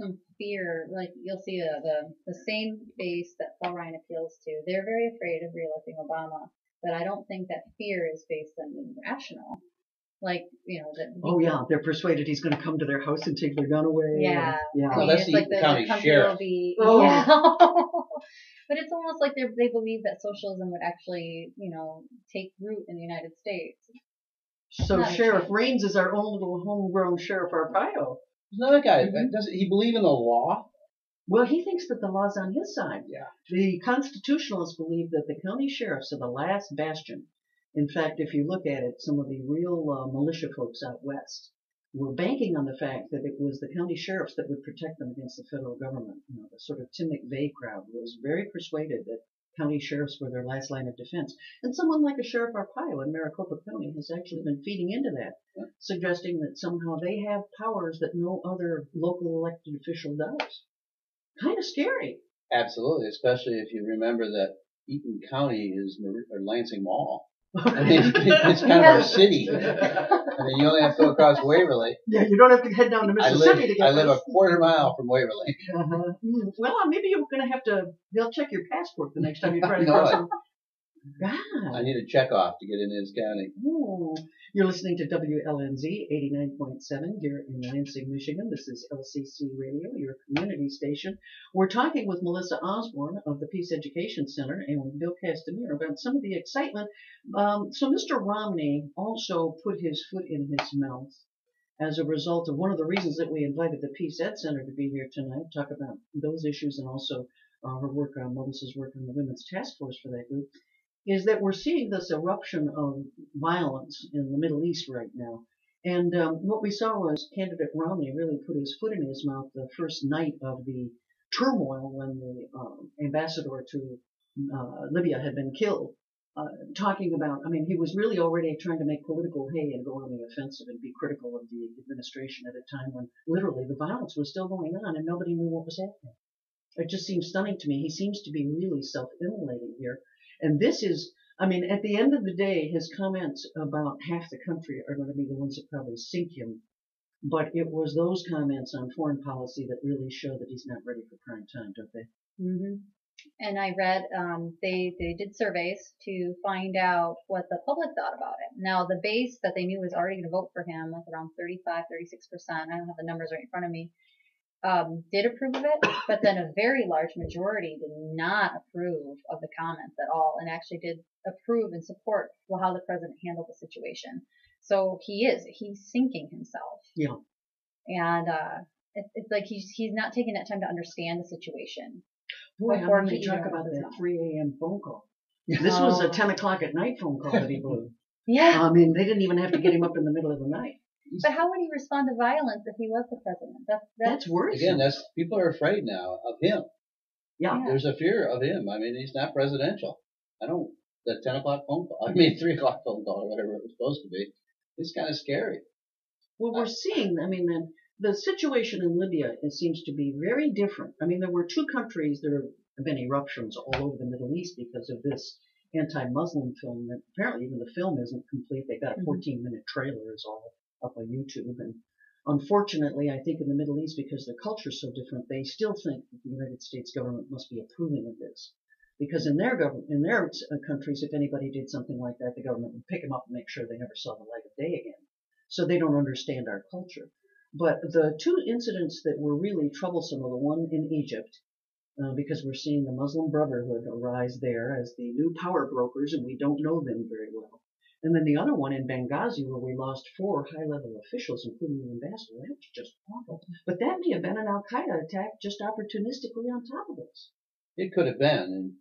some fear. Like you'll see the same base that Paul Ryan appeals to. They're very afraid of reelecting Obama, but I don't think that fear is based on rational. Like that. Oh yeah, they're persuaded he's going to come to their house and take their gun away. Yeah, yeah. I mean, that's it's like the county sheriff. Yeah. But it's almost like they believe that socialism would actually, take root in the United States. So Sheriff Raines is our own little homegrown Sheriff Arpaio. Another guy. Doesn't he believe in the law? Well, he thinks that the law's on his side. Yeah. The constitutionalists believe that the county sheriffs are the last bastion. In fact, if you look at it, some of the real militia folks out west were banking on the fact that it was the county sheriffs that would protect them against the federal government. The sort of Tim McVeigh crowd was very persuaded that county sheriffs were their last line of defense. And someone like a Sheriff Arpaio in Maricopa County has actually been feeding into that, suggesting that somehow they have powers that no other local elected official does. Kind of scary. Absolutely, especially if you remember that Eaton County is Lansing Mall. I mean, it's kind of our city. I mean, you only have to go across Waverly. Yeah, you don't have to head down to Mississippi to get I live a quarter mile from Waverly. Well, maybe you're going to have to, they'll check your passport the next time you try to cross them. God. I need a check off to get into this county. Oh. You're listening to WLNZ 89.7 here in Lansing, Michigan. This is LCC Radio, your community station. We're talking with Melissa Osborne of the Peace Education Center and with Bill Castamere about some of the excitement. So Mr. Romney also put his foot in his mouth as a result of one of the reasons that we invited the Peace Ed Center to be here tonight, talk about those issues and also her work on Melissa's work on the Women's Task Force for that group. Is that we're seeing this eruption of violence in the Middle East right now. And what we saw was candidate Romney really put his foot in his mouth the first night of the turmoil when the ambassador to Libya had been killed, talking about, I mean, he was really already trying to make political hay and go on the offensive and be critical of the administration at a time when literally the violence was still going on and nobody knew what was happening. It just seems stunning to me. He seems to be really self-immolating here. And this is, I mean, at the end of the day, his comments about half the country are going to be the ones that probably sink him. But it was those comments on foreign policy that really show that he's not ready for prime time, don't they? Mm-hmm. And I read they did surveys to find out what the public thought about it. Now, the base that they knew was already going to vote for him, like around 35, 36%. I don't have the numbers right in front of me. Did approve of it, but then a very large majority did not approve of the comments at all and actually did approve and support how the president handled the situation. So he's sinking himself. Yeah. And it's like he's not taking that time to understand the situation. Boy, how many talk about that 3 a.m. phone call. This was a 10 o'clock at night phone call that he blew. Yeah. I mean, they didn't even have to get him up in the middle of the night. But how would he respond to violence if he was the president? That's worrisome. Again, people are afraid now of him. Yeah. There's a fear of him. I mean, he's not presidential. That 10 o'clock phone call, 3 o'clock phone call or whatever it was supposed to be, it's kind of scary. Well, we're seeing, I mean, the situation in Libya, it seems to be very different. I mean, there were two countries, there have been eruptions all over the Middle East because of this anti-Muslim film. That apparently even the film isn't complete. They got a 14-minute trailer is all up on YouTube. And unfortunately, I think in the Middle East, because their culture is so different, they still think that the United States government must be approving of this. Because in their countries, if anybody did something like that, the government would pick them up and make sure they never saw the light of day again. So they don't understand our culture. But the two incidents that were really troublesome are the one in Egypt, because we're seeing the Muslim Brotherhood arise there as the new power brokers, and we don't know them very well. And then the other one in Benghazi, where we lost 4 high-level officials, including the ambassador. That was just awful. But that may have been an al-Qaeda attack just opportunistically on top of us. It could have been.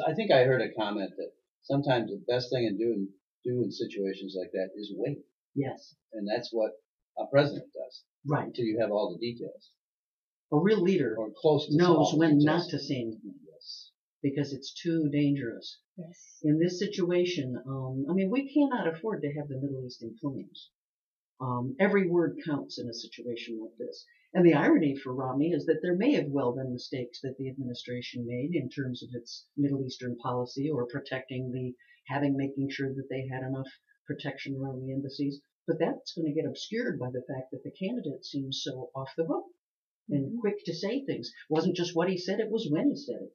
I think I heard a comment that sometimes the best thing to do in situations like that is wait. Yes. And that's what a president does. Right. Until you have all the details. A real leader or close to knows when details. Not to say anything. Yes. Because it's too dangerous. Yes. In this situation, I mean, we cannot afford to have the Middle East in flames. Every word counts in a situation like this. And the irony for Romney is that there may have well been mistakes that the administration made in terms of its Middle Eastern policy or making sure that they had enough protection around the embassies. But that's going to get obscured by the fact that the candidate seems so off the hook. and quick to say things. It wasn't just what he said, it was when he said it.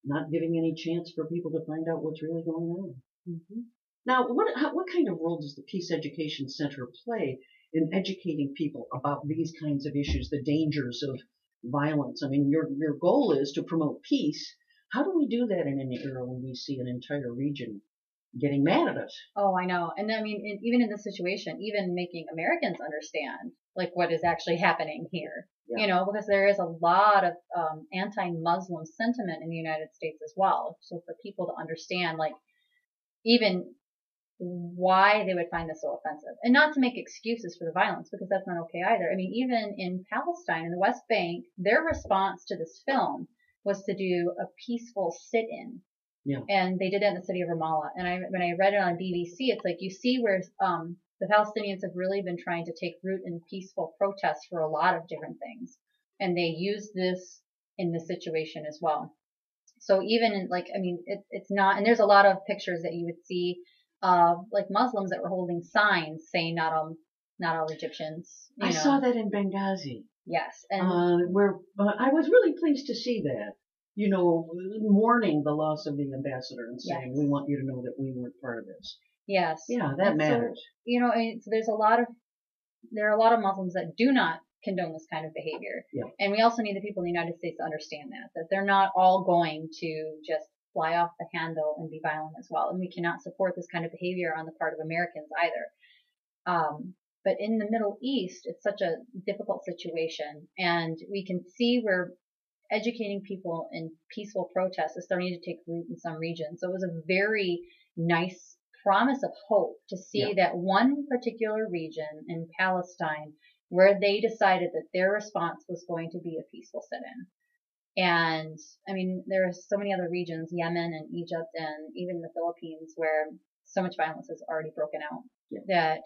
Not giving any chance for people to find out what's really going on. Mm-hmm. Now, what kind of role does the Peace Education Center play in educating people about these kinds of issues, the dangers of violence? I mean, your goal is to promote peace. How do we do that in an era when we see an entire region getting mad at us? Oh, I know. And I mean, even in this situation, even making Americans understand like what is actually happening here, Yeah. you know, because there is a lot of anti-Muslim sentiment in the United States as well. So for people to understand, like, even why they would find this so offensive, and not to make excuses for the violence, because that's not okay either. I mean, even in Palestine, in the West Bank, their response to this film was to do a peaceful sit-in. Yeah. And they did it in the city of Ramallah. And when I read it on BBC, it's like you see where the Palestinians have really been trying to take root in peaceful protests for a lot of different things, and they use this in this situation as well. So even in, like, I mean, it's not, and there's a lot of pictures that you would see of like Muslims that were holding signs saying not all Egyptians. I saw that in Benghazi. Yes, and where I was really pleased to see that. You know, mourning the loss of the ambassador and saying, we want you to know that we weren't part of this. Yes. Yeah, that matters. So, you know, so there are a lot of Muslims that do not condone this kind of behavior. Yeah. And we also need the people in the United States to understand that they're not all going to just fly off the handle and be violent as well. And we cannot support this kind of behavior on the part of Americans either. But in the Middle East, it's such a difficult situation, and we can see where educating people in peaceful protests is starting to take root in some regions. So it was a very nice promise of hope to see that one particular region in Palestine where they decided that their response was going to be a peaceful sit-in. And I mean, there are so many other regions, Yemen and Egypt and even the Philippines, where so much violence has already broken out that,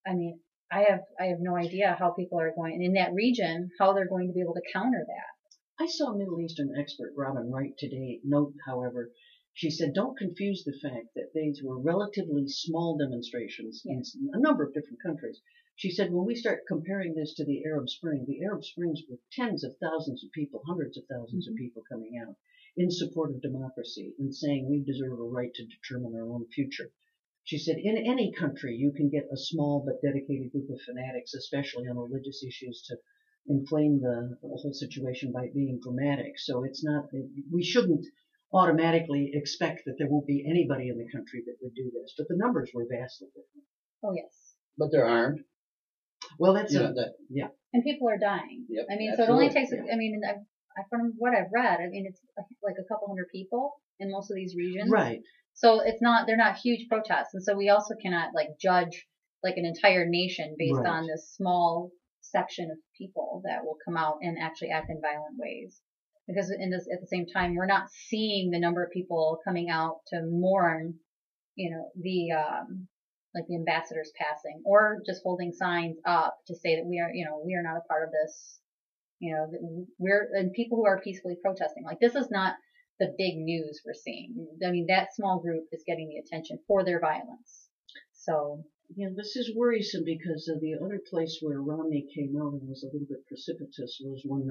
I mean, I have no idea how people are going, in that region, how they're going to be able to counter that. I saw Middle Eastern expert Robin Wright today note, however, she said, don't confuse the fact that these were relatively small demonstrations in a number of different countries. She said, when we start comparing this to the Arab Springs were tens of thousands of people, hundreds of thousands of people coming out in support of democracy and saying we deserve a right to determine our own future. She said, in any country, you can get a small but dedicated group of fanatics, especially on religious issues, to inflame the whole situation by being dramatic. So it's not, we shouldn't automatically expect that there won't be anybody in the country that would do this. But the numbers were vastly different. Oh, yes. But they're armed. Well, that's yeah. And people are dying. Yep, I mean, absolutely. so it only takes, I mean, from what I've read, I mean, it's like a couple hundred people in most of these regions. Right. So they're not huge protests. And so we also cannot like judge like an entire nation based on this small section of people that will come out and actually act in violent ways. Because at the same time, we're not seeing the number of people coming out to mourn, you know, the ambassador's passing, or just holding signs up to say that we are not a part of this, you know, and people who are peacefully protesting. Like, this is not the big news we're seeing. I mean, that small group is getting the attention for their violence. So. Yeah, this is worrisome because the other place where Romney came out and was a little bit precipitous was when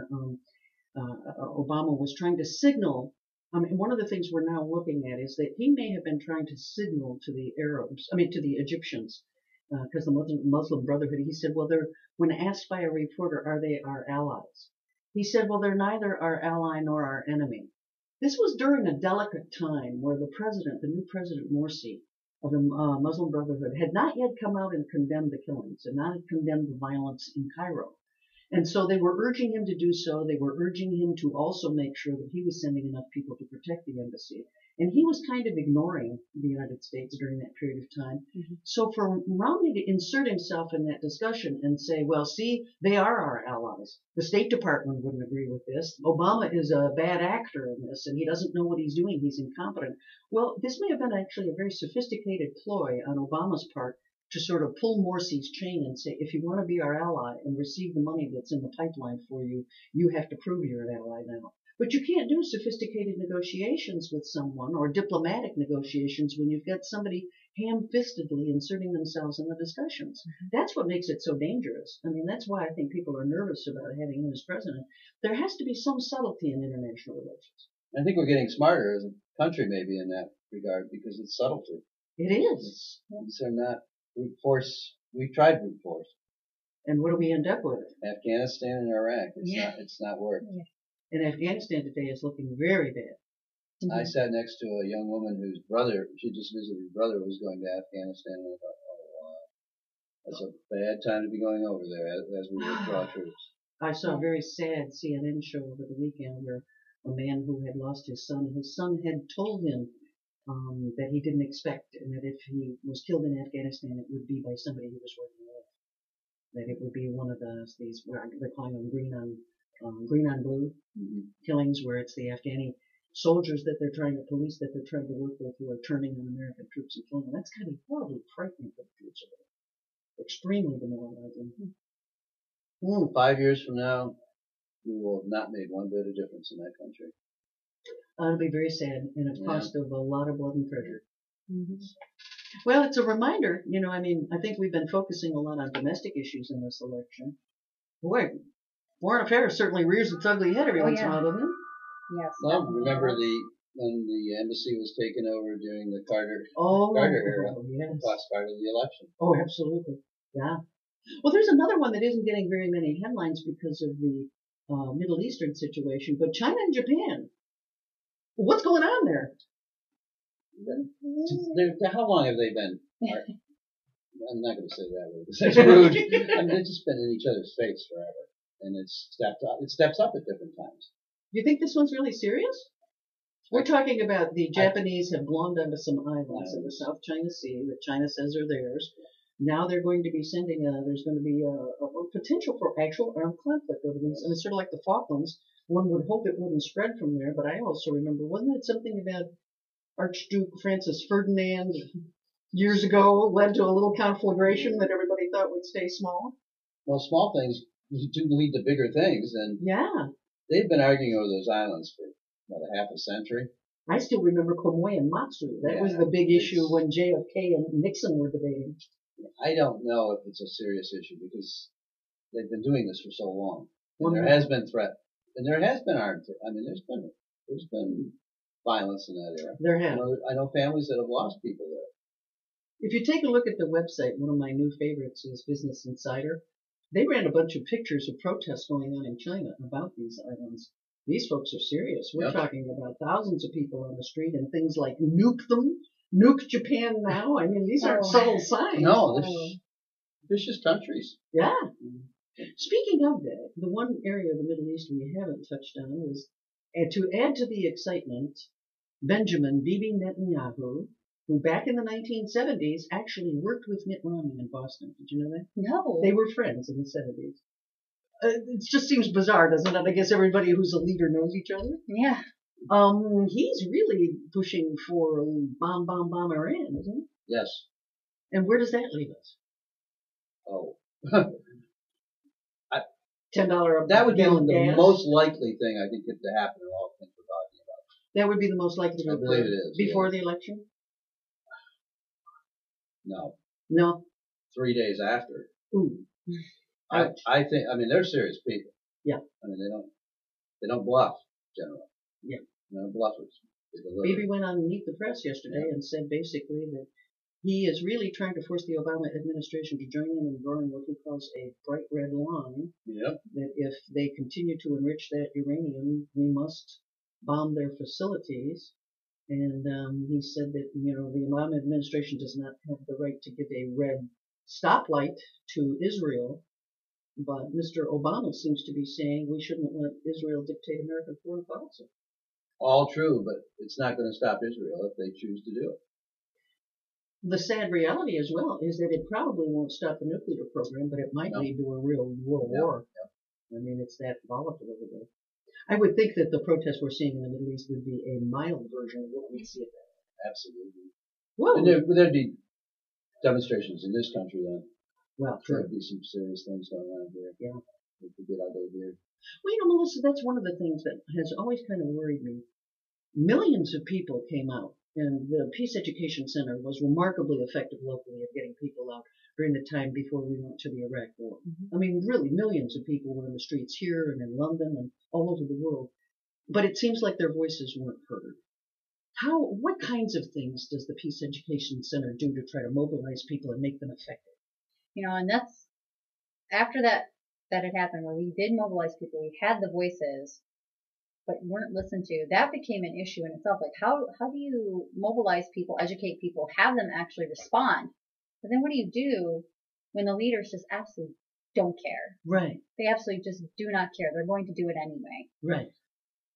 Obama was trying to signal. I mean, one of the things we're now looking at is that he may have been trying to signal to the to the Egyptians, because the Muslim Brotherhood, he said, well, when asked by a reporter, are they our allies? He said, well, they're neither our ally nor our enemy. This was during a delicate time where the new President Morsi of the Muslim Brotherhood had not yet come out and condemned the killings and not condemned the violence in Cairo. And so they were urging him to do so. They were urging him to also make sure that he was sending enough people to protect the embassy. And he was kind of ignoring the United States during that period of time. Mm-hmm. So for Romney to insert himself in that discussion and say, well, see, they are our allies. The State Department wouldn't agree with this. Obama is a bad actor in this, and he doesn't know what he's doing. He's incompetent. Well, this may have been actually a very sophisticated ploy on Obama's part to sort of pull Morsi's chain and say, if you want to be our ally and receive the money that's in the pipeline for you, you have to prove you're an ally now. But you can't do sophisticated negotiations with someone or diplomatic negotiations when you've got somebody ham-fistedly inserting themselves in the discussions. That's what makes it so dangerous. I mean, that's why I think people are nervous about having him as president. There has to be some subtlety in international relations. I think we're getting smarter as a country maybe in that regard because it's subtlety. It is. These are not brute force. We've tried brute force. And what do we end up with? Afghanistan and Iraq. It's not worked. Yeah. And Afghanistan today is looking very bad. I sat next to a young woman whose brother, she just visited her brother, was going to Afghanistan, and I thought, oh, wow, that's a bad time to be going over there as we withdraw troops. I saw a very sad CNN show over the weekend where a man who had lost his son had told him that he didn't expect, and that if he was killed in Afghanistan, it would be by somebody he was working with. That it would be one of these, they're calling them green on blue killings, where it's the Afghani soldiers that they're trying to police, that they're trying to work with, who are turning on American troops and killing them. That's got to be horribly frightening for the future. Extremely demoralizing. 5 years from now, we will have not made one bit of difference in that country. It'll be very sad, and at cost of a lot of blood and treasure. Well, it's a reminder, I mean, I think we've been focusing a lot on domestic issues in this election. Boy, foreign affairs certainly rears its ugly head every once in a while, doesn't it? Yes. Well, remember when the embassy was taken over during the Carter era, yes. last part of the election. Oh, absolutely. Yeah. Well, there's another one that isn't getting very many headlines because of the Middle Eastern situation, but China and Japan. What's going on there? How long have they been? I'm not going to say that word because that's rude. I mean, they've just been in each other's face forever, and it steps up at different times. You think this one's really serious? We're talking about the Japanese have glommed onto some islands in the South China Sea that China says are theirs. Now they're going to be sending there's going to be a potential for actual armed conflict over these. And it's sort of like the Falklands. One would hope it wouldn't spread from there, but I also remember, wasn't it something about Archduke Francis Ferdinand years ago led to a little conflagration that everybody thought would stay small? Well, small things do lead to bigger things, and they've been arguing over those islands for, a half a century. I still remember Quemoy and Matsu. That was the big issue when JFK and Nixon were debating. I don't know if it's a serious issue because they've been doing this for so long. And there has been threat, and there has been armed threat. I mean, there's been violence in that era. There has. I know families that have lost people there. If you take a look at the website, one of my new favorites is Business Insider. They ran a bunch of pictures of protests going on in China about these islands. These folks are serious. We're talking about thousands of people on the street and things like nuke them, nuke Japan now. I mean, these aren't subtle signs. No, they're vicious countries. Yeah. Speaking of that, the one area of the Middle East we haven't touched on was, to add to the excitement, Benjamin Bibi Netanyahu, who back in the 1970s actually worked with Mitt Romney in Boston. Did you know that? No. They were friends in the 70s. It just seems bizarre, doesn't it? I guess everybody who's a leader knows each other. Yeah. He's really pushing for bomb Iran, isn't he? Yes. And where does that leave us? Oh. $10 that would be the gas? most likely thing I think to happen in all the things we're talking about. That would be the most likely to I believe it is. Before the election? No. No. 3 days after. Ooh. I think, they're serious people. Yeah. I mean, they don't bluff, generally. Yeah. No bluffers. Bibi went on Meet the Press yesterday and said basically that he is really trying to force the Obama administration to join in drawing what he calls a bright red line. Yep. That if they continue to enrich that uranium, we must bomb their facilities. And he said that, the Obama administration does not have the right to give a red stoplight to Israel. But Mr. Obama seems to be saying we shouldn't let Israel dictate American foreign policy. All true, but it's not going to stop Israel if they choose to do it. The sad reality as well is that it probably won't stop the nuclear program, but it might lead to a real world war. I mean, it's that volatile over there. I would think that the protests we're seeing in the Middle East would be a mild version of what we see at that. Absolutely. Whoa. And there'd be demonstrations in this country then. Well, There'd be some serious things going on here. Yeah. It could get ugly here. Well, Melissa, that's one of the things that has always kind of worried me. Millions of people came out, and the Peace Education Center was remarkably effective locally at getting people out during the time before we went to the Iraq War. I mean, really, millions of people were in the streets here and in London and all over the world. But it seems like their voices weren't heard. What kinds of things does the Peace Education Center do to try to mobilize people and make them effective? And that's after that had happened, where we did mobilize people, we had the voices, but weren't listened to. That became an issue in itself. Like, how do you mobilize people, educate people, have them actually respond? But then what do you do when the leaders just absolutely don't care? Right. They absolutely just do not care. They're going to do it anyway. Right.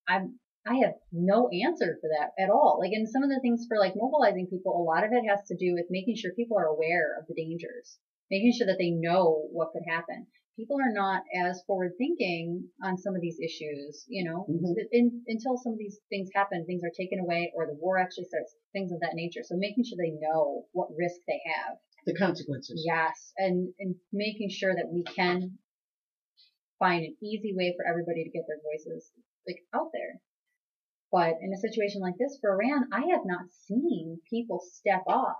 I have no answer for that at all. Like, in some of the things for like mobilizing people, a lot of it has to do with making sure people are aware of the dangers, making sure that they know what could happen. People are not as forward thinking on some of these issues, until some of these things happen, things are taken away, or the war actually starts, things of that nature. So making sure they know what risk they have. The consequences. Yes. And making sure that we can find an easy way for everybody to get their voices like out there. But in a situation like this for Iran, I have not seen people step up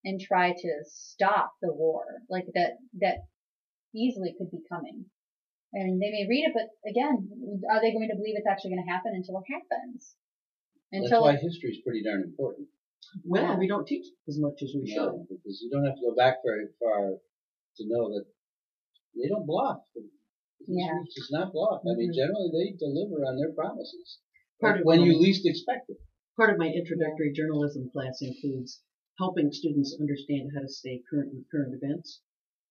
and try to stop the war like that easily could be coming. And they may read it, but again, are they going to believe it's actually going to happen until it happens? That's why history is pretty darn important. Well, we don't teach as much as we should. No, because you don't have to go back very far to know that they don't bluff. History does not bluff. I mean, generally they deliver on their promises when you least expect it. Part of my introductory journalism class includes helping students understand how to stay current with current events.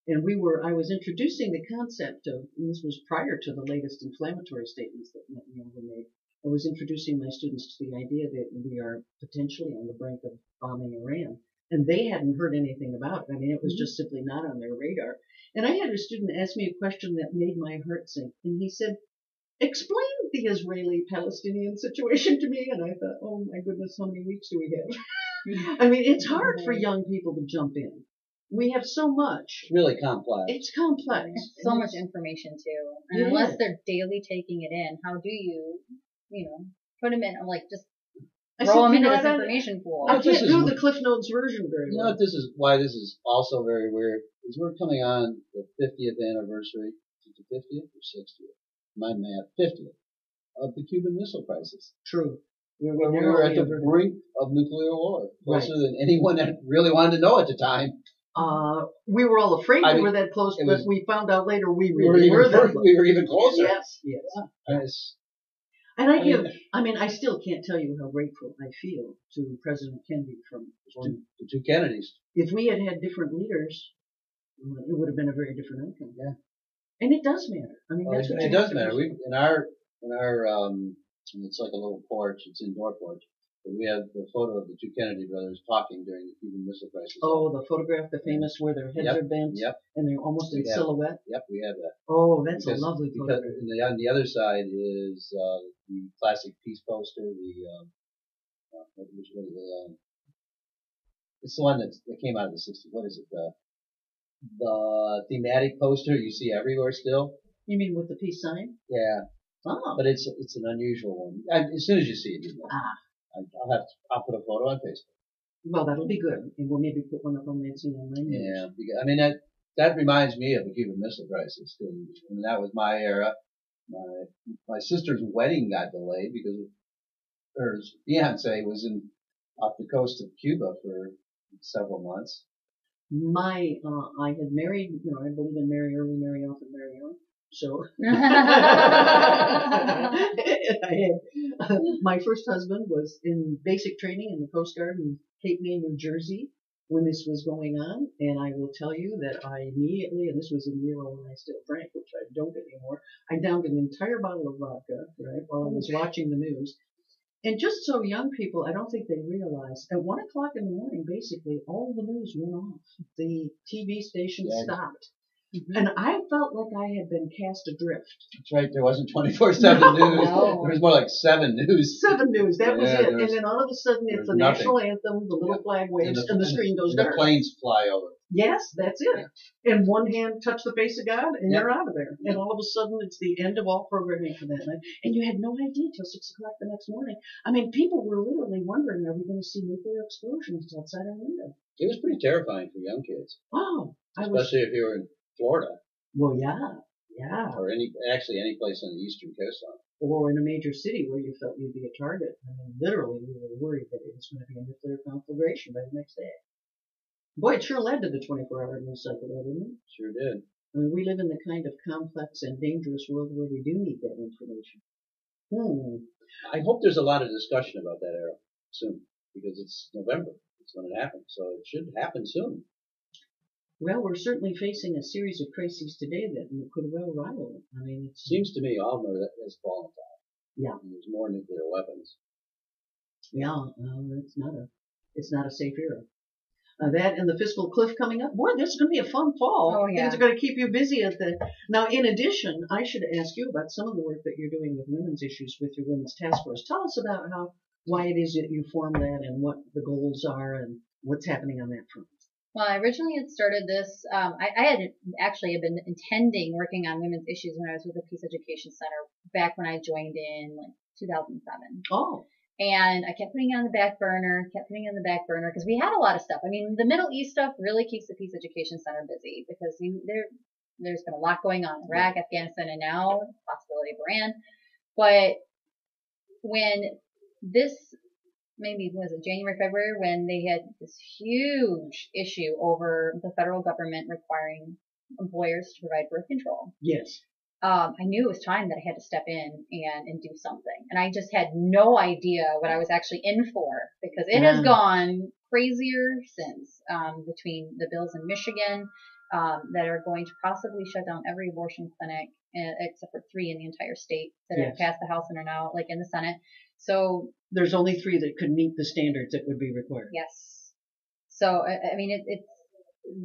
And I was introducing the concept of, and this was prior to the latest inflammatory statements that were made. I was introducing my students to the idea that we are potentially on the brink of bombing Iran. And they hadn't heard anything about it. I mean, it was just simply not on their radar. And I had a student ask me a question that made my heart sink. And he said, explain the Israeli-Palestinian situation to me. And I thought, oh my goodness, how many weeks do we have? I mean, it's hard for young people to jump in. We have so much. It's really complex. It's complex. It's so much information too. And unless they're daily taking it in, how do you, put them in, like, just throw them into this information pool? I can't do the Cliff Notes version very well. This is why this is also very weird, is we're coming on the 50th anniversary, the 50th or 60th? My math, 50th, of the Cuban Missile Crisis. True. We were at the brink of nuclear war, closer than anyone had really wanted to know at the time. We were all afraid we were that close, but we found out later we really were that close. We were even closer. Yes. Yes. And I still can't tell you how grateful I feel to President Kennedy from the two Kennedys. If we had had different leaders, it would have been a very different outcome. Yeah. And it does matter. I mean, that's what it does matter. In our it's like a little porch. It's an indoor porch. But we have the photo of the two Kennedy brothers talking during the Cuban Missile Crisis. Oh, the photograph, the famous where their heads are bent and they're almost in silhouette. Yep, we have that. Oh, that's a lovely photograph. On the other side is the classic peace poster. It's the one that came out of the 60s. What is it? The thematic poster you see everywhere still. You mean with the peace sign? Yeah. Oh. But it's an unusual one. As soon as you see it, you know. I'll put a photo on Facebook. Well, that'll be good, and we'll maybe put one up on Lansing online. Yeah, I mean that reminds me of the Cuban Missile Crisis. I mean, that was my era. My sister's wedding got delayed because her fiance was off the coast of Cuba for several months. I had married, I believe in marry early, marry often, marry young. So, my first husband was in basic training in the Coast Guard in Cape May, New Jersey, when this was going on. And I will tell you that I immediately, and this was a year when I still drank, which I don't anymore, I downed an entire bottle of vodka, right, while I was watching the news. And just so young people, I don't think they realize, at 1 o'clock in the morning, basically, all the news went off. The TV station stopped. Mm-hmm. And I felt like I had been cast adrift. That's right. There wasn't 24/7 news. No. There was more like 7 news. 7 news. That was it. And then all of a sudden, it's the national anthem, the little flag waves, and the screen goes dark. The planes fly over. Yes, that's it. And one hand touch the face of God, and Yeah. you're out of there. And all of a sudden, it's the end of all programming for that night. And you had no idea till 6 o'clock the next morning. I mean, people were literally wondering, are we going to see nuclear explosions outside our window? It was pretty terrifying for young kids, Oh, especially if you were in Florida well, yeah. or any place on the eastern coastline. Or in a major city where you felt you'd be a target. I mean, literally, we were worried that it was going to be a nuclear conflagration by the next day. Boy, it sure led to the 24-hour news cycle, didn't it? Sure did. I mean, we live in the kind of complex and dangerous world where we do need that information. I hope there's a lot of discussion about that era soon, because it's November. It's when it happens, so it should happen soon. Well, we're certainly facing a series of crises today that could well rival it. I mean, it seems to me Almer has fallen down. Yeah. And there's more nuclear weapons. Yeah, it's not a safe era. That and the fiscal cliff coming up. Boy, this is going to be a fun fall. Oh, yeah. Things are going to keep you busy Now, in addition, I should ask you about some of the work that you're doing with women's issues with your women's task force. Tell us about why it is that you formed that and what the goals are and what's happening on that front. Well, I originally had started this. I had been intending working on women's issues when I was with the Peace Education Center back when I joined in 2007. Oh. And I kept putting it on the back burner, because we had a lot of stuff. I mean, the Middle East stuff really keeps the Peace Education Center busy because there's been a lot going on in Iraq, Afghanistan, and now possibility of Iran. But when this, maybe was it January, February, when they had this huge issue over the federal government requiring employers to provide birth control. Yes. I knew it was time that I had to step in and do something. And I just had no idea what I was actually in for because it has gone crazier since, between the bills in Michigan, that are going to possibly shut down every abortion clinic, except for 3 in the entire state that have passed the House and are now in the Senate. So there's only 3 that could meet the standards that would be required. Yes. So, I mean,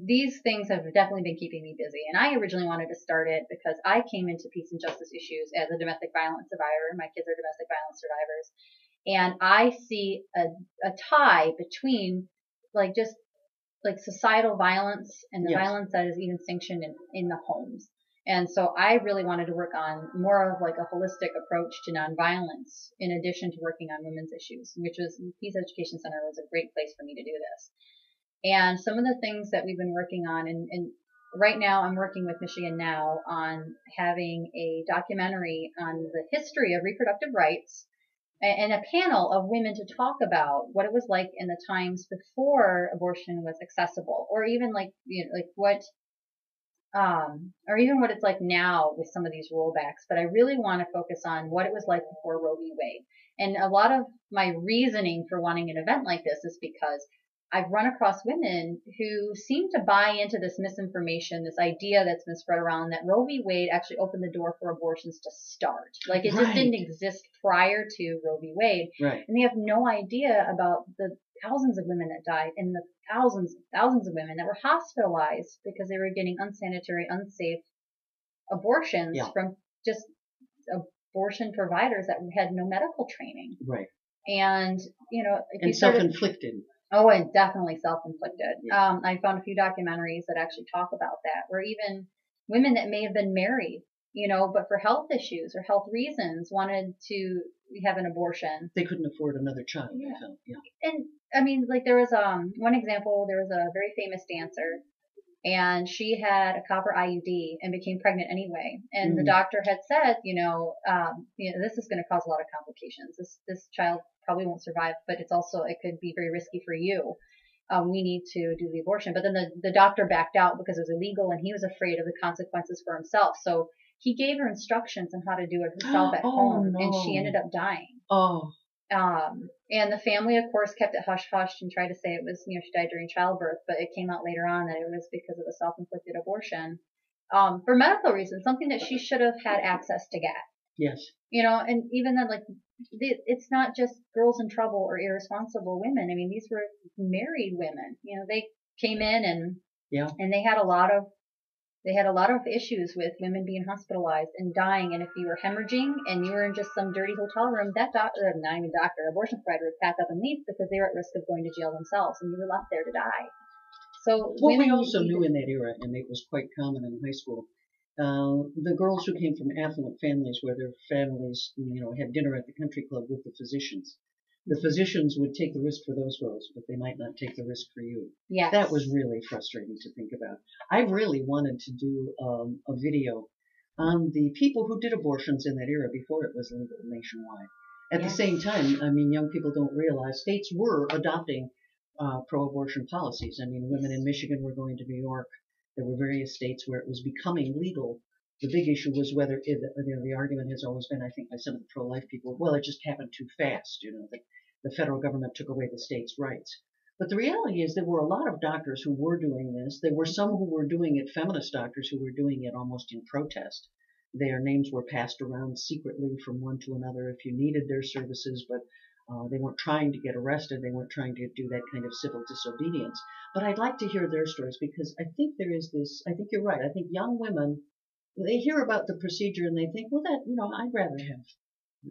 these things have definitely been keeping me busy. And I originally wanted to start it because I came into peace and justice issues as a domestic violence survivor. My kids are domestic violence survivors. And I see a tie between societal violence and the violence that is even sanctioned in the homes. And so I really wanted to work on more of a holistic approach to nonviolence in addition to working on women's issues, which was Peace Education Center was a great place for me to do this. And some of the things that we've been working on, and right now I'm working with Michigan Now on having a documentary on the history of reproductive rights and a panel of women to talk about what it was like in the times before abortion was accessible, or even what it's like now with some of these rollbacks. But I really want to focus on what it was like before Roe v. Wade. And a lot of my reasoning for wanting an event like this is because I've run across women who seem to buy into this misinformation, this idea that's been spread around that Roe v. Wade actually opened the door for abortions to start. It just didn't exist prior to Roe v. Wade. Right. And they have no idea about the thousands of women that died and the thousands of women that were hospitalized because they were getting unsanitary, unsafe abortions from just abortion providers that had no medical training. Right. And, and self-inflicted. Oh, and definitely self-inflicted. Yeah. I found a few documentaries that actually talk about that, where even women that may have been married, but for health issues or health reasons wanted to have an abortion. They couldn't afford another child. Yeah. Yeah. And I mean, there was one example. There was a very famous dancer, and she had a copper IUD and became pregnant anyway. And the doctor had said, this is going to cause a lot of complications. This child probably won't survive, but it could be very risky for you. We need to do the abortion. But then the doctor backed out because it was illegal and he was afraid of the consequences for himself. So he gave her instructions on how to do it herself at home, and she ended up dying. Oh. And the family, of course, kept it hush-hush and tried to say it was, she died during childbirth, but it came out later on that it was because of a self-inflicted abortion. For medical reasons, something that she should have had access to get. Yes. And even then, it's not just girls in trouble or irresponsible women. I mean, these were married women. They came in and they had a lot of issues with women being hospitalized and dying. And if you were hemorrhaging and you were in just some dirty hotel room, that abortion provider would pack up and leave because they were at risk of going to jail themselves, and you were left there to die. So What we women also need knew in that era, and it was quite common in high school, the girls who came from affluent families where their families, had dinner at the country club with the physicians. The physicians would take the risk for those girls, but they might not take the risk for you. yes. That was really frustrating to think about. I really wanted to do a video on the people who did abortions in that era before it was legal nationwide. At the Yes. same time, I mean, young people don't realize states were adopting pro-abortion policies. I mean, women in Michigan were going to New York. There were various states where it was becoming legal. The big issue was whether the argument has always been, I think, by some of the pro-life people, well, it just happened too fast. That the federal government took away the states' rights. But the reality is there were a lot of doctors who were doing this. There were some who were doing it, feminist doctors who were doing it almost in protest. Their names were passed around secretly from one to another if you needed their services, but they weren't trying to get arrested. They weren't trying to do that kind of civil disobedience. But I'd like to hear their stories because I think there is this, I think you're right. I think young women, they hear about the procedure and they think, well, I'd rather have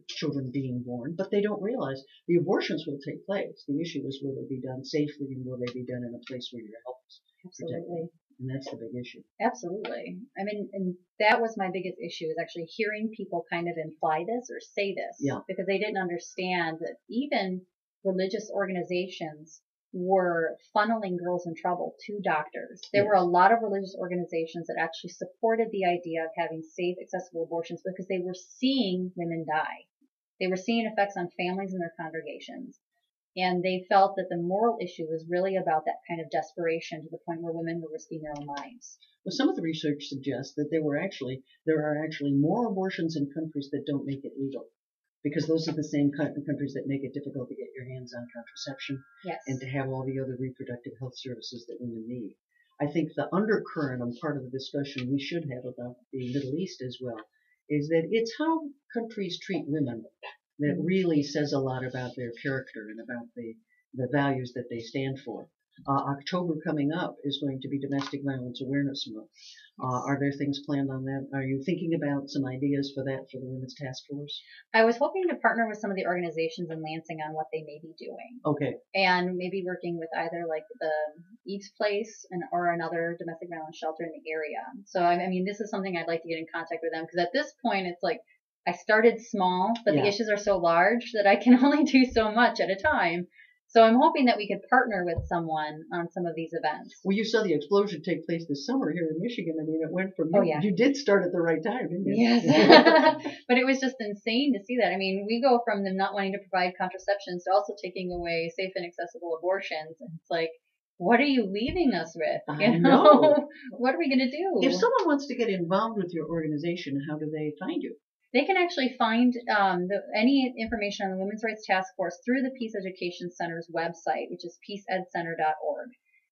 children being born, but they don't realize the abortions will take place. The issue is, will they be done safely and will they be done in a place where your health is protected? And that's the big issue. Absolutely. I mean, and that was my biggest issue, is actually hearing people kind of imply this or say this. Yeah. Because they didn't understand that even religious organizations were funneling girls in trouble to doctors. There Yes. were a lot of religious organizations that actually supported the idea of having safe, accessible abortions because they were seeing women die. They were seeing effects on families and their congregations. And they felt that the moral issue was really about that kind of desperation to the point where women were risking their own lives. Well, some of the research suggests that there are actually more abortions in countries that don't make it legal, because those are the same countries that make it difficult to get your hands on contraception Yes. and to have all the other reproductive health services that women need. I think the undercurrent and part of the discussion we should have about the Middle East as well is that it's how countries treat women that really says a lot about their character and about the values that they stand for. October coming up is going to be Domestic Violence Awareness Month. Are there things planned on that? Are you thinking about some ideas for that for the Women's Task Force? I was hoping to partner with some of the organizations in Lansing on what they may be doing. Okay. And maybe working with either like the Eve's Place or another domestic violence shelter in the area. So, I mean, this is something I'd like to get in contact with them because at this point it's like I started small, but the issues are so large that I can only do so much at a time. So I'm hoping that we could partner with someone on some of these events. Well, you saw the explosion take place this summer here in Michigan. I mean, it went from, you did start at the right time, didn't you? Yes. But it was just insane to see that. I mean, we go from them not wanting to provide contraceptions to also taking away safe and accessible abortions. And it's like, what are you leaving us with? I know. What are we going to do? If someone wants to get involved with your organization, how do they find you? They can actually find any information on the Women's Rights Task Force through the Peace Education Center's website, which is peaceedcenter.org.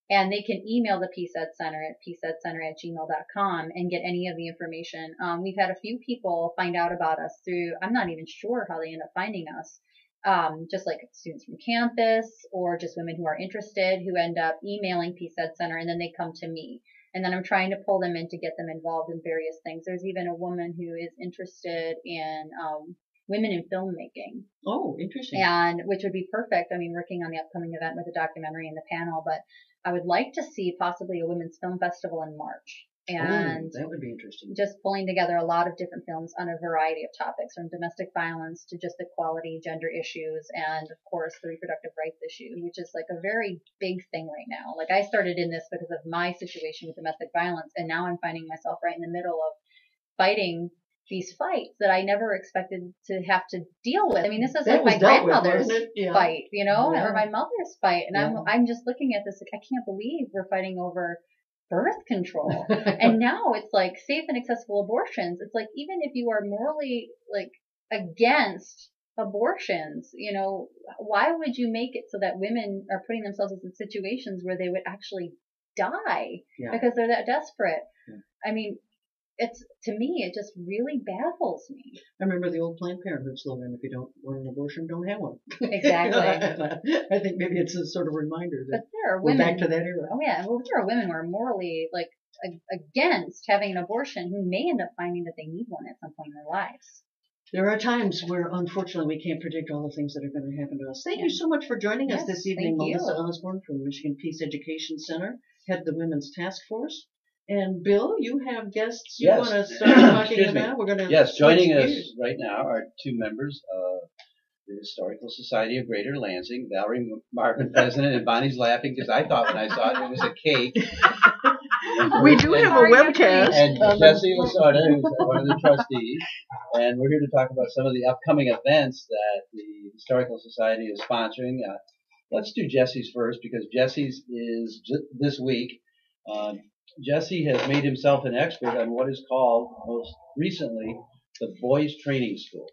And they can email the Peace Ed Center at peaceedcenter@gmail.com and get any of the information. We've had a few people find out about us through, I'm not even sure how they end up finding us, just like students from campus or just women who are interested who end up emailing Peace Ed Center and then they come to me. And then I'm trying to pull them in to get them involved in various things. There's even a woman who is interested in women in filmmaking. Oh, interesting. And which would be perfect. I mean, working on the upcoming event with the documentary and the panel, but I would like to see possibly a women's film festival in March. And that would be interesting. Just pulling together a lot of different films on a variety of topics, from domestic violence to just equality, gender issues, and of course the reproductive rights issue, which is like a very big thing right now. Like I started in this because of my situation with domestic violence, and now I'm finding myself right in the middle of fighting these fights that I never expected to have to deal with. I mean, this is like my grandmother's fight, or my mother's fight, and I'm just looking at this like I can't believe we're fighting over birth control. And now it's like safe and accessible abortions. It's like, even if you are morally like against abortions, why would you make it so that women are putting themselves in situations where they would actually die because they're that desperate? I mean, to me, it just really baffles me. I remember the old Planned Parenthood slogan, if you don't want an abortion, don't have one. Exactly. I think maybe it's a sort of reminder that there are women, we're back to that era. Oh yeah, well, there are women who are morally like against having an abortion who may end up finding that they need one at some point in their lives. There are times where, unfortunately, we can't predict all the things that are going to happen to us. Thank you so much for joining us this evening, Melissa Osborne from the Michigan Peace Education Center. head the Women's Task Force. And Bill, you have guests you Yes. want to start talking Excuse me. about? We're going to Yes, joining switch us gears. right now are two members of the Historical Society of Greater Lansing, Valerie Marvin, president, and Bonnie's laughing because I thought when I saw it, it was a cake. We do have a Sorry, webcast. And Jesse Lasorda, who's one of the trustees. And we're here to talk about some of the upcoming events that the Historical Society is sponsoring. Let's do Jesse's first because Jesse's is this week. Jesse has made himself an expert on what is called, most recently, the Boys Training School.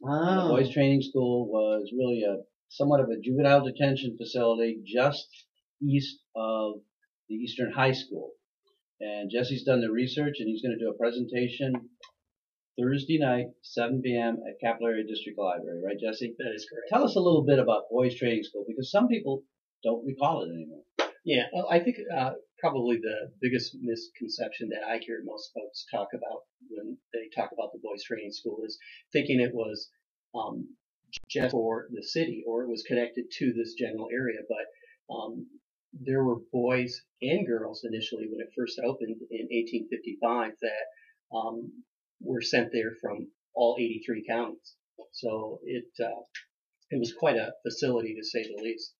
The Oh. Boys Training School was really somewhat of a juvenile detention facility just east of the Eastern High School. And Jesse's done the research, and he's going to do a presentation Thursday night, 7 p.m. at Capital Area District Library. Right, Jesse? That is correct. Tell us a little bit about Boys Training School, because some people don't recall it anymore. Yeah, I think probably the biggest misconception that I hear most folks talk about when they talk about the Boys Training School is thinking it was just for the city or it was connected to this general area. But there were boys and girls initially when it first opened in 1855 that were sent there from all 83 counties. So it was quite a facility to say the least.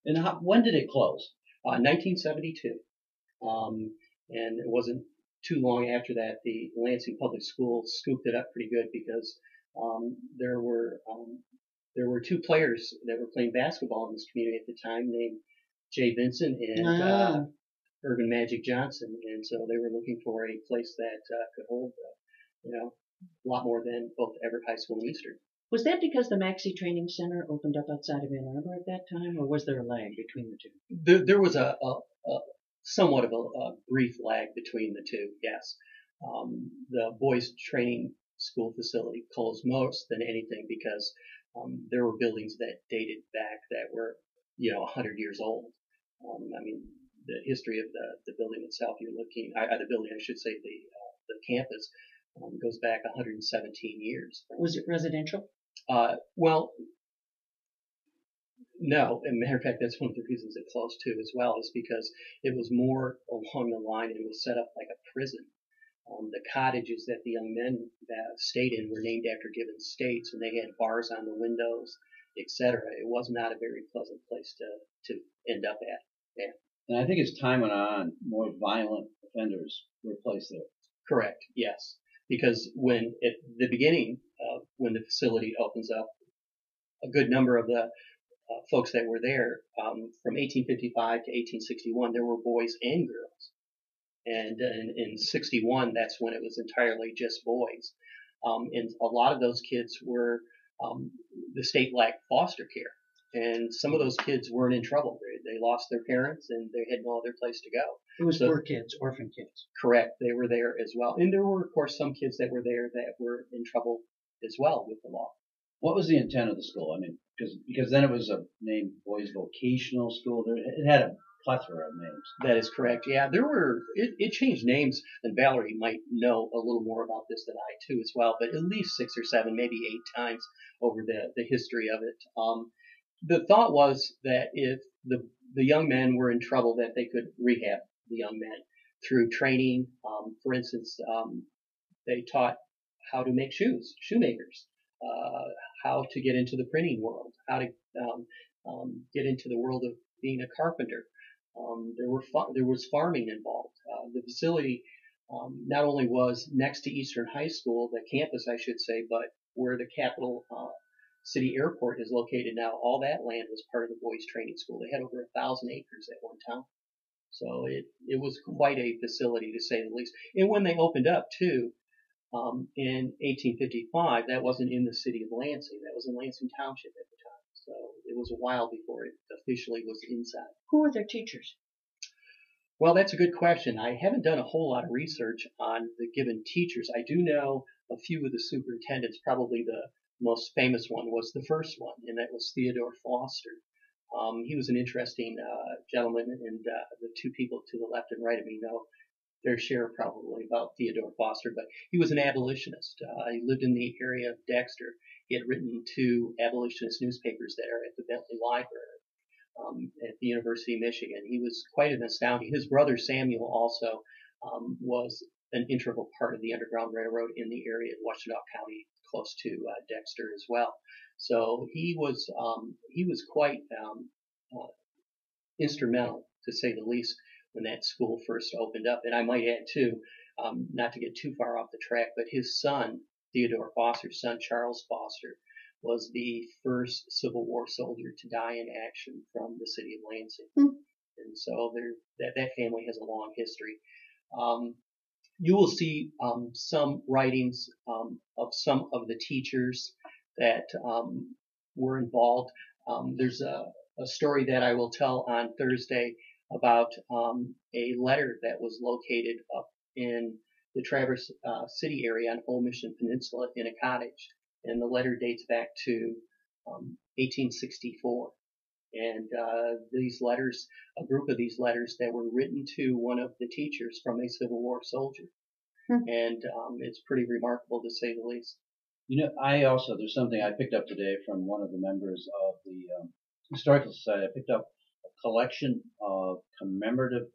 And when did it close? 1972. And it wasn't too long after that the Lansing Public Schools scooped it up pretty good because there were two players that were playing basketball in this community at the time named Jay Vincent and Urban Magic Johnson, and so they were looking for a place that could hold a lot more than both Everett High School and Eastern. Was that because the Maxey Training Center opened up outside of Ann Arbor at that time, or was there a lag between the two? There was a somewhat of a brief lag between the two, yes. The boys' training school facility closed most than anything because there were buildings that dated back that were 100 years old. I mean, the history of the building itself, the building, I should say, the campus goes back 117 years. Was it residential? Well, no. As a matter of fact, that's one of the reasons it closed too, as well, is because it was more along the line. It was set up like a prison. The cottages that the young men stayed in were named after given states, and they had bars on the windows, etc. It was not a very pleasant place to end up at. Yeah. And I think as time went on, more violent offenders were placed there. Correct. Yes. Because when at the beginning, when the facility opens up, a good number of the folks that were there from 1855 to 1861, there were boys and girls. And in 61, that's when it was entirely just boys. And a lot of those kids were, the state lacked foster care. And some of those kids weren't in trouble. They lost their parents and they had no other place to go. It was poor kids, orphan kids. Correct. They were there as well. And there were, of course, some kids that were there that were in trouble as well with the law. What was the intent of the school? I mean, because then it was named Boys Vocational School. It had a plethora of names. That is correct. Yeah, it changed names, and Valerie might know a little more about this than I too as well, but at least 6 or 7, maybe 8 times over the history of it. The thought was that if the young men were in trouble, that they could rehab the young men through training. For instance, they taught how to make shoemakers, how to get into the printing world, how to get into the world of being a carpenter. There was farming involved. The facility not only was next to Eastern High School, the campus, I should say, but where the capital city airport is located now, all that land was part of the boys' training school. They had over 1,000 acres at one time. So it was quite a facility, to say the least. And when they opened up, too, in 1855, that wasn't in the city of Lansing. That was in Lansing Township at the time. So it was a while before it officially was inside. Who were their teachers? Well, that's a good question. I haven't done a whole lot of research on the given teachers. I do know a few of the superintendents. Probably the most famous one was the first one, and that was Theodore Foster. He was an interesting gentleman, and the two people to the left and right of me know their share probably about Theodore Foster, but he was an abolitionist. He lived in the area of Dexter. He had written 2 abolitionist newspapers that are at the Bentley Library. at the University of Michigan. He was quite an astounding. His brother Samuel also was an integral part of the Underground Railroad in the area in Washtenaw County, close to Dexter as well. So he was quite instrumental, to say the least, when that school first opened up. And I might add too, not to get too far off the track, but his son, Theodore Foster's son, Charles Foster, was the first Civil War soldier to die in action from the city of Lansing. And so that family has a long history. You will see some writings of some of the teachers that were involved. There's a story that I will tell on Thursday about a letter that was located up in the Traverse City area on Old Mission Peninsula in a cottage. And the letter dates back to 1864. And these letters, a group of these letters that were written to one of the teachers from a Civil War soldier. And it's pretty remarkable, to say the least. You know, there's something I picked up today from one of the members of the Historical Society. I picked up a collection of commemorative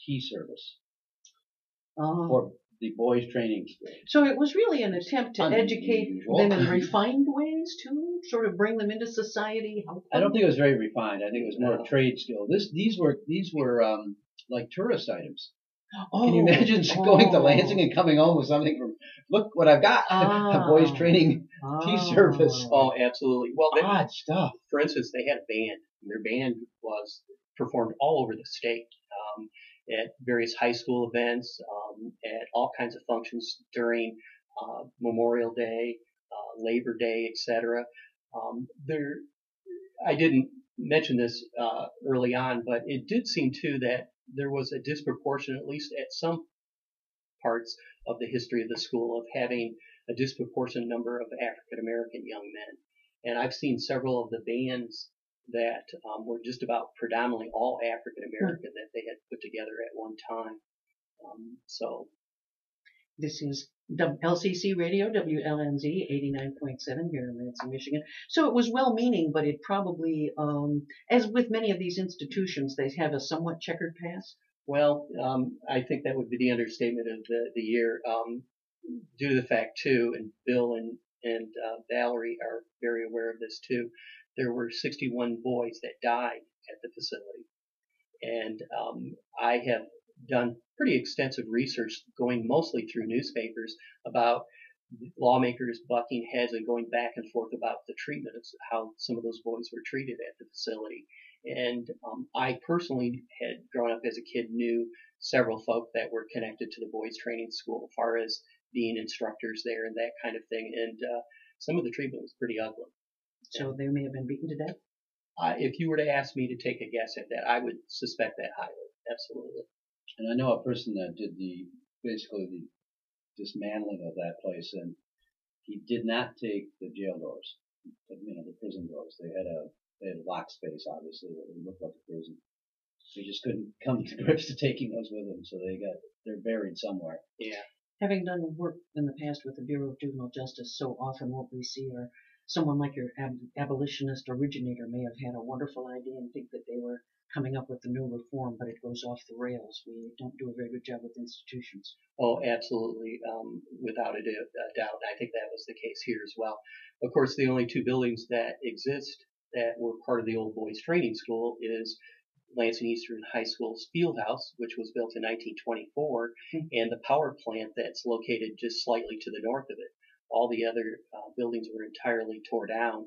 tea service for the boys' training school. So it was really an attempt to educate them in refined ways too, sort of bring them into society. I don't think it was very refined. I think it was more trade skill. These were like tourist items. Can you imagine going to Lansing and coming home with something from, look what I've got, a boys' training tea service. Oh, absolutely. Well, odd stuff. For instance, they had a band. Their band was performed all over the state, at various high school events, at all kinds of functions during Memorial Day, Labor Day, etc. I didn't mention this early on, but it did seem too that there was a disproportion, at least at some parts of the history of the school, of having a disproportionate number of African American young men. And I've seen several of the bands that were just about predominantly all African American that they had put together at one time. This is LCC Radio, WLNZ 89.7 here in Lansing, Michigan. So it was well-meaning, but it probably, as with many of these institutions, they have a somewhat checkered past. Well, I think that would be the understatement of the year, due to the fact, too, and Bill and Valerie are very aware of this, too. There were 61 boys that died at the facility. And I have done pretty extensive research, going mostly through newspapers, about lawmakers butting heads and going back and forth about the treatment of how some of those boys were treated at the facility. And I personally had grown up as a kid, knew several folk that were connected to the boys training school as far as being instructors there and that kind of thing. And some of the treatment was pretty ugly. So they may have been beaten to death? If you were to ask me to take a guess at that, I would suspect that highly. Absolutely. And I know a person that did basically the dismantling of that place, and he did not take the jail doors, the prison doors. They had a lock space, obviously, that would look like a prison. He just couldn't come to grips to taking those with him, so they're buried somewhere. Yeah. Having done work in the past with the Bureau of Juvenile Justice, so often what we see are someone like your abolitionist originator may have had a wonderful idea and think that they were coming up with a new reform, but it goes off the rails. We don't do a very good job with institutions. Oh, absolutely, without a doubt. I think that was the case here as well. Of course, the only two buildings that exist that were part of the old boys training school is Lansing Eastern High School's field house, which was built in 1924, and the power plant that's located just slightly to the north of it. All the other buildings were entirely tore down.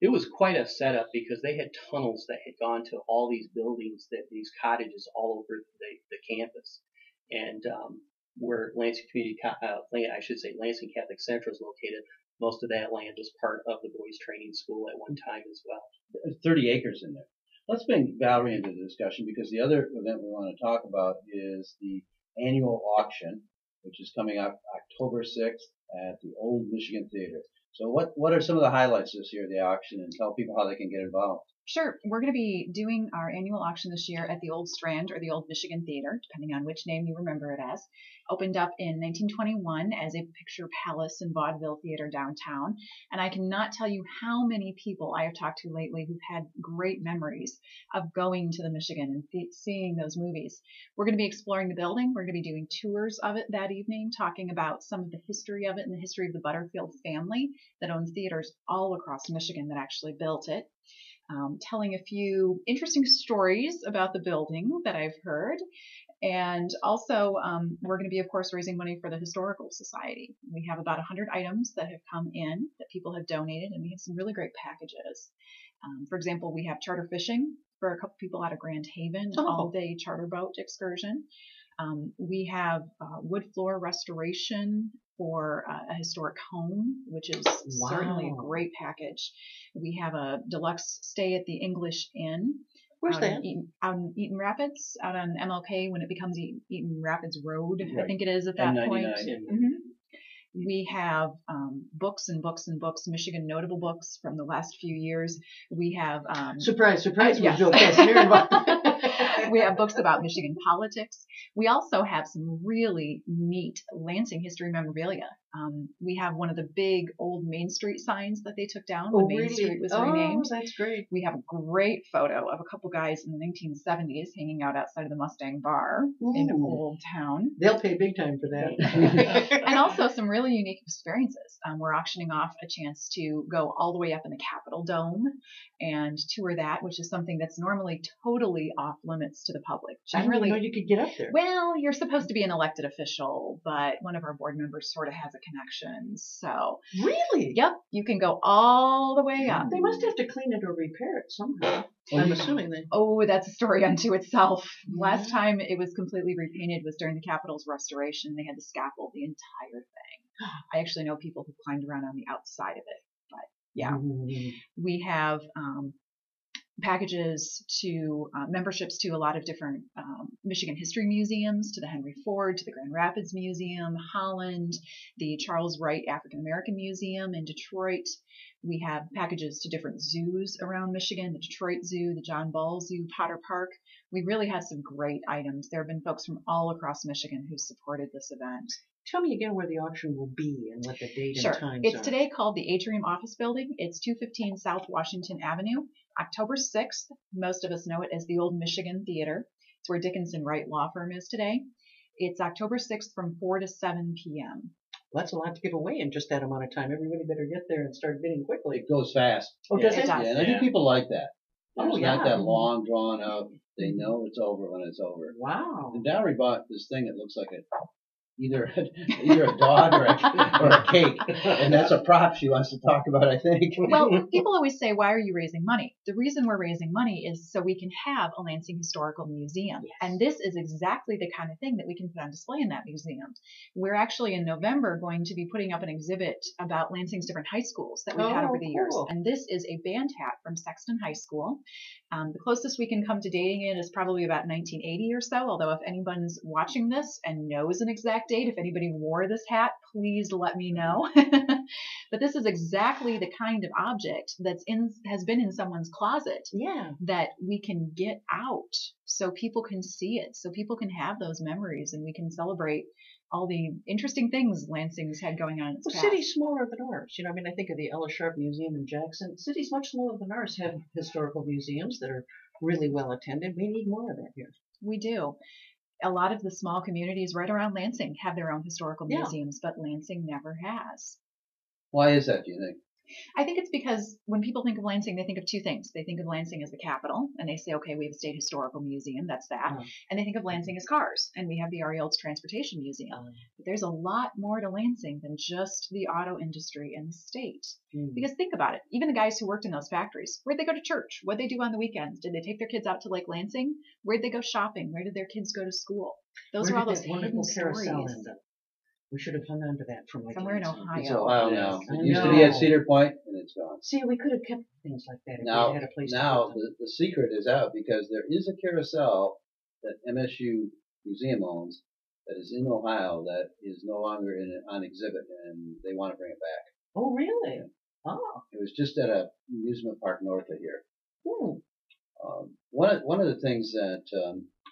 It was quite a setup because they had tunnels that had gone to all these buildings, these cottages all over the campus. And where Lansing Lansing Catholic Central is located, most of that land was part of the boys training school at one time as well. There's 30 acres in there. Let's bring Valerie into the discussion, because the other event we want to talk about is the annual auction, which is coming up October 6th at the Old Michigan Theater. So what are some of the highlights this year of the auction, and tell people how they can get involved? Sure. We're going to be doing our annual auction this year at the Old Strand or the Old Michigan Theater, depending on which name you remember it as. Opened up in 1921 as a picture palace and vaudeville theater downtown. And I cannot tell you how many people I have talked to lately who've had great memories of going to the Michigan and seeing those movies. We're going to be exploring the building. We're going to be doing tours of it that evening, talking about some of the history of it and the history of the Butterfield family that owns theaters all across Michigan that actually built it. Telling a few interesting stories about the building that I've heard. And also, we're going to be, of course, raising money for the Historical Society. We have about 100 items that have come in that people have donated, and we have some really great packages. For example, we have charter fishing for a couple people out of Grand Haven, an all-day charter boat excursion. We have wood floor restoration for a historic home, which is certainly a great package. We have a deluxe stay at the English Inn. Where's that? Out in Eaton Rapids, out on MLK when it becomes Eaton Rapids Road, right. I think it is at that point. We have books and books and books, Michigan notable books from the last few years. We have surprise, yes. Joe We have books about Michigan politics. We also have some really neat Lansing history memorabilia. We have one of the big old Main Street signs that they took down when Main Street was renamed. That's great. We have a great photo of a couple guys in the 1970s hanging out outside of the Mustang Bar in Old Town. They'll pay big time for that. And also some really unique experiences. We're auctioning off a chance to go all the way up in the Capitol Dome and tour that, which is something that's normally totally off limits to the public. I didn't really know you could get up there. Well, you're supposed to be an elected official, but one of our board members sort of has a connection. So really? Yep, you can go all the way up. They must have to clean it or repair it somehow. I'm assuming they. Oh, that's a story unto itself. Last time it was completely repainted was during the Capitol's restoration. They had to scaffold the entire thing. I actually know people who climbed around on the outside of it, but yeah. We have packages to memberships to a lot of different Michigan history museums, to the Henry Ford, to the Grand Rapids Museum, Holland, the Charles Wright African American Museum in Detroit. We have packages to different zoos around Michigan, the Detroit Zoo, the John Ball Zoo, Potter Park. We really have some great items. There have been folks from all across Michigan who supported this event. Tell me again where the auction will be and what the date Sure. and times It's are. today called the Atrium Office Building. It's 215 South Washington Avenue, October 6th. Most of us know it as the Old Michigan Theater. It's where Dickinson Wright Law Firm is today. It's October 6th from 4 to 7 p.m. Well, that's a lot to give away in just that amount of time. Everybody better get there and start bidding quickly. It goes fast. Oh, does it? Yeah, and I think people like that. It's not that long, drawn out. They know it's over when it's over. Wow. And Valerie bought this thing that looks like either a dog or a cake, and that's a prop she wants to talk about, I think. Well, people always say, why are you raising money? The reason we're raising money is so we can have a Lansing Historical Museum. Yes. And this is exactly the kind of thing that we can put on display in that museum. We're actually in November going to be putting up an exhibit about Lansing's different high schools that we've had over the years. And this is a band hat from Sexton High School. The closest we can come to dating it is probably about 1980 or so, although if anyone's watching this and knows an exact date, if anybody wore this hat, please let me know. But this is exactly the kind of object has been in someone's closet that we can get out so people can see it, so people can have those memories, and we can celebrate all the interesting things Lansing's had going on in its past. Cities smaller than ours. You know, I mean, I think of the Ella Sharp Museum in Jackson. Cities much smaller than ours have historical museums that are really well attended. We need more of that here. We do. A lot of the small communities right around Lansing have their own historical museums, but Lansing never has. Why is that, do you think? I think it's because when people think of Lansing, they think of two things. They think of Lansing as the capital, and they say, okay, we have a state historical museum, that's that. And they think of Lansing as cars, and we have the Arields Transportation Museum. But there's a lot more to Lansing than just the auto industry and the state. Because think about it, even the guys who worked in those factories, where'd they go to church? What'd they do on the weekends? Did they take their kids out to Lake Lansing? Where'd they go shopping? Where did their kids go to school? Those are all those hidden stories. We should have hung on to that from somewhere in Ohio. It's Ohio now. It used to be at Cedar Point, and it's gone. See, we could have kept things like that if we had a place now to the secret is out because there is a carousel that MSU Museum owns that is in Ohio that is no longer on exhibit, and they want to bring it back. Oh, really? Yeah. Oh. It was just at a amusement park north of here. Hmm. One of the things that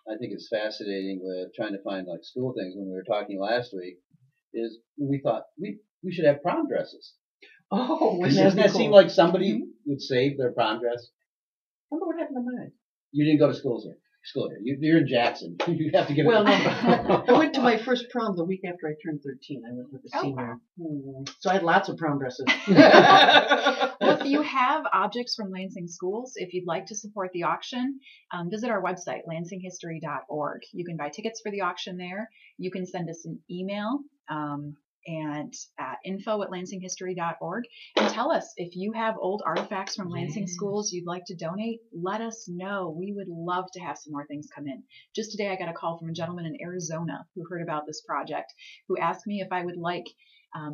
I think is fascinating with trying to find like school things when we were talking last week is we thought we should have prom dresses. Oh, wouldn't Doesn't that that be seem cool? like somebody would save their prom dress? I wonder what happened to mine. You didn't go to school here. You're in Jackson. You have to give Well, it. no, I went to my first prom the week after I turned 13. I went with a Oh, senior. So I had lots of prom dresses. Well, if you have objects from Lansing schools, if you'd like to support the auction, visit our website, lansinghistory.org. You can buy tickets for the auction there. You can send us an email and info@lansinghistory.org and tell us if you have old artifacts from Lansing schools you'd like to donate. Let us know. We would love to have some more things come in. Just today I got a call from a gentleman in Arizona who heard about this project, who asked me if I would like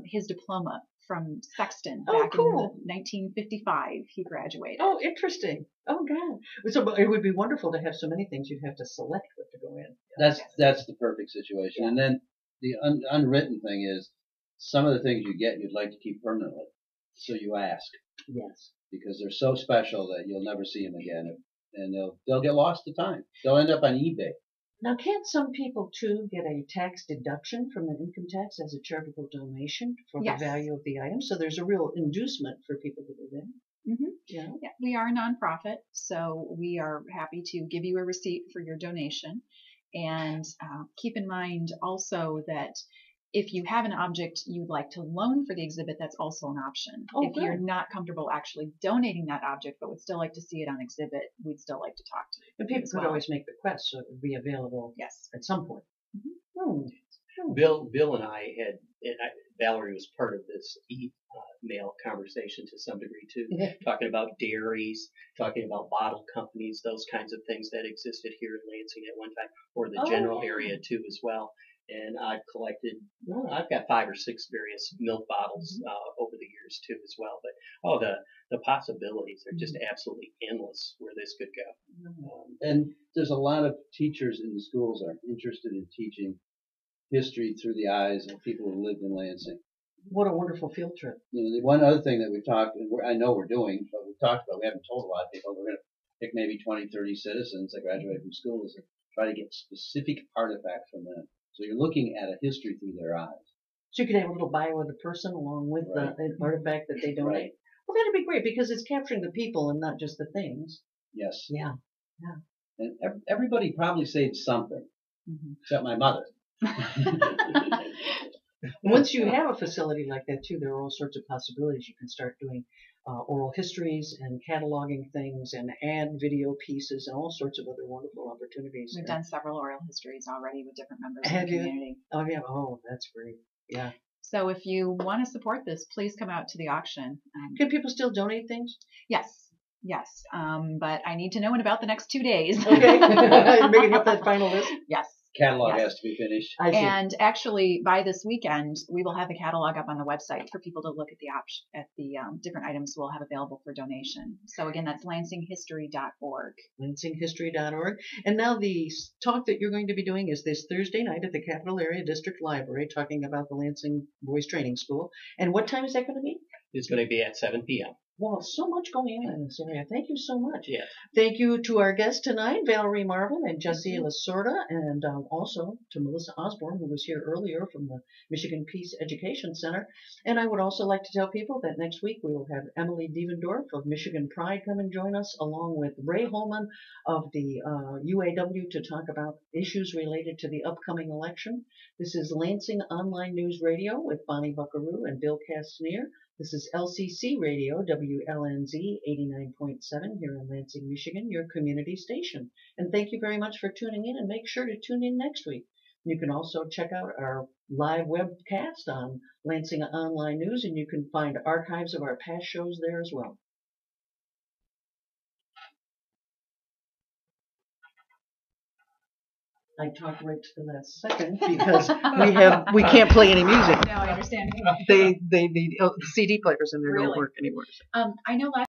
his diploma from Sexton back in 1955. He graduated. Oh, interesting. Oh, God. So it would be wonderful to have so many things. You'd have to select what to go in. That's the perfect situation. And then the unwritten thing is some of the things you get you'd like to keep permanently. So you ask. Yes. Because they're so special that you'll never see them again, and they'll get lost to time. They'll end up on eBay. Now, can't some people, too, get a tax deduction from an income tax as a charitable donation for Yes. the value of the item? So there's a real inducement for people to do that. Mm-hmm. Yeah. Yeah, we are a nonprofit, so we are happy to give you a receipt for your donation. And keep in mind also that if you have an object you'd like to loan for the exhibit, that's also an option. Oh, if you're good. not comfortable actually donating that object but would still like to see it on exhibit, we'd still like to talk to you. And people as could well. always make requests, so it would be available Yes. at some point. Mm-hmm. Bill and I had, Valerie was part of this email conversation to some degree too, talking about dairies, talking about bottle companies, those kinds of things that existed here in Lansing at one time, or the general area too as well. And I've collected, I've got 5 or 6 various milk bottles over the years too as well. But the possibilities are just absolutely endless where this could go. And there's a lot of teachers in the schools are interested in teaching history through the eyes of people who lived in Lansing. What a wonderful field trip. You know, the one other thing that we've talked, I know we're doing, but we've talked about, we haven't told a lot of people, we're going to pick maybe 20, 30 citizens that graduate from schools and try to get specific artifacts from them. So you're looking at a history through their eyes. So you could have a little bio of the person along with the artifact that they donate. Right. Well, that'd be great because it's capturing the people and not just the things. Yes. Yeah. And everybody probably saved something, except my mother. Once you have a facility like that too, there are all sorts of possibilities. You can start doing oral histories and cataloging things and add video pieces and all sorts of other wonderful opportunities. We've done several oral histories already with different members Have of the you? community. Oh, yeah. Oh, that's great. Yeah. So if you want to support this, please come out to the auction. Can people still donate things? Yes. But I need to know in about the next 2 days. Okay. Making up that final list? Yes. Catalog Yes. has to be finished. I see. And actually, by this weekend, we will have the catalog up on the website for people to look at the different items we'll have available for donation. So again, that's lansinghistory.org. lansinghistory.org. And now the talk that you're going to be doing is this Thursday night at the Capital Area District Library, talking about the Lansing Boys Training School. And what time is that going to be? It's going to be at 7 p.m. Wow, so much going on in this area. Thank you so much. Yes. Thank you to our guests tonight, Valerie Marvin and Jessie Lasorda, and also to Melissa Osborne, who was here earlier from the Michigan Peace Education Center. And I would also like to tell people that next week we will have Emily Devendorf of Michigan Pride come and join us, along with Ray Holman of the UAW, to talk about issues related to the upcoming election. This is Lansing Online News Radio with Bonnie Buckaroo and Bill Castanier. This is LCC Radio, WLNZ 89.7 here in Lansing, Michigan, your community station. And thank you very much for tuning in, and make sure to tune in next week. You can also check out our live webcast on Lansing Online News, and you can find archives of our past shows there as well. I talked right to the last second because we can't play any music. No, I understand. The CD players in there don't Really? work anymore. I know last